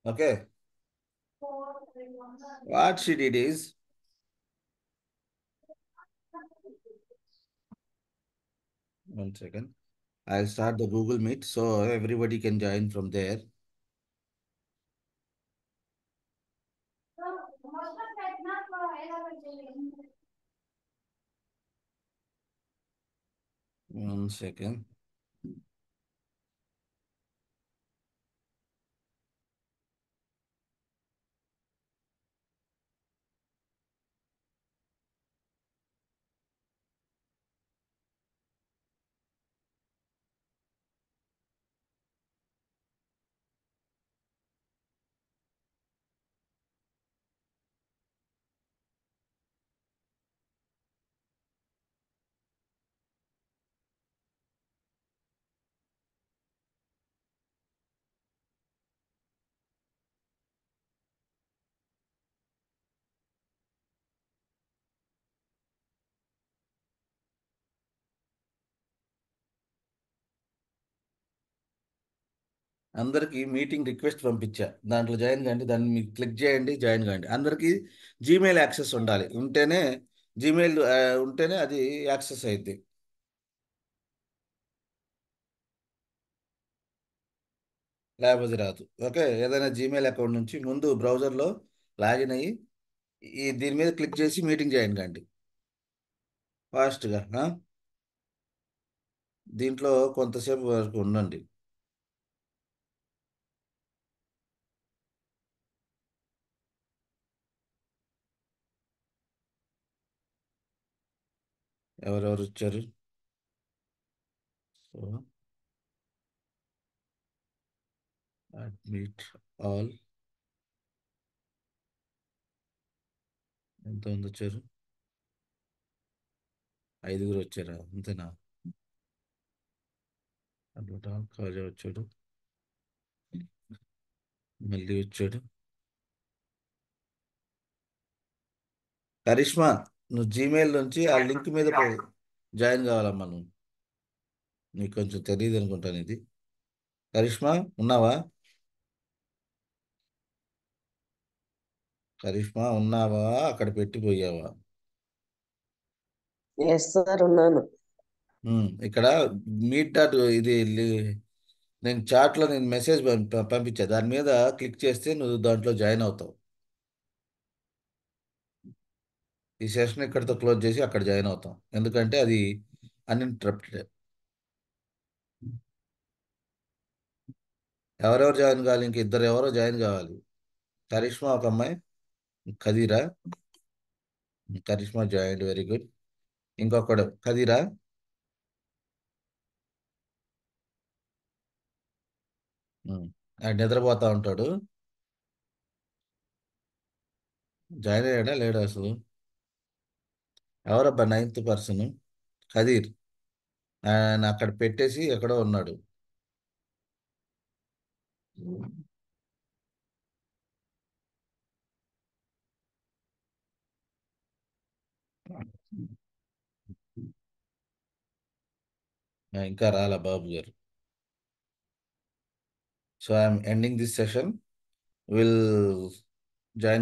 Okay. What she did is, one second. I'll start the Google Meet so everybody can join from there. One second. అందరికి meeting request పంపించా, దాంట్లో join కండి, దాన్ని మీకు click చేయండి, join కండి. అందరికీ జీమెయిల్ యాక్సెస్ ఉండాలి, ఉంటేనే జీమెయిల్ ఉంటేనే అది యాక్సెస్ అయింది. లేకపోతే రాదు. ఓకే, ఏదైనా జీమెయిల్ అకౌంట్ నుంచి ముందు బ్రౌజర్లో లాగిన్ అయ్యి దీని మీద క్లిక్ చేసి మీటింగ్ జాయిన్ కండి ఫాస్ట్గా. దీంట్లో కొంతసేపు వరకు ఉండండి. ఎవరెవరు వచ్చారు? So admit all. ఎంతమంది వచ్చారు? 5గురు వచ్చారా? అంతేనా? Admit all. కాజా వచ్చాడు, మళ్ళీ వచ్చాడు. కరిష్మా, నువ్వు జీమెయిల్ నుంచి ఆ లింక్ మీద జాయిన్ కావాలమ్మా నువ్వు. నీకు కొంచెం తెలియదు అనుకుంటాను ఇది. కరిష్మా, ఉన్నావా? కరిష్మా, ఉన్నావా? అక్కడ పెట్టిపోయావా? ఎస్ సార్, ఉన్నాను. ఇక్కడ మీట్ డాట్ ఇది నేను చాట్లో నేను మెసేజ్ పంపించా, దాని మీద క్లిక్ చేస్తే నువ్వు దాంట్లో జాయిన్ అవుతావు. ఈ సెషన్ ఇక్కడితో క్లోజ్ చేసి అక్కడ జాయిన్ అవుతాం, ఎందుకంటే అది అన్ఇంటరప్టెడ్. ఎవరెవరు జాయిన్ కావాలి? ఇంక ఇద్దరు ఎవరో జాయిన్ కావాలి. కరిష్మా ఒక అమ్మాయి, Khadira. Karishma join, very good. ఇంకొకడు ఖదీరా. ఆయన నిద్రపోతా ఉంటాడు. జాయిన్ అయ్యాడా లేడా అసలు? ఎవరబ్బా 9th పర్సన్? ఖదీర్. ఆయన అక్కడ పెట్టేసి ఎక్కడో ఉన్నాడు. ఇంకా రాలా బాబు గారు. So I'm ending this session. Will join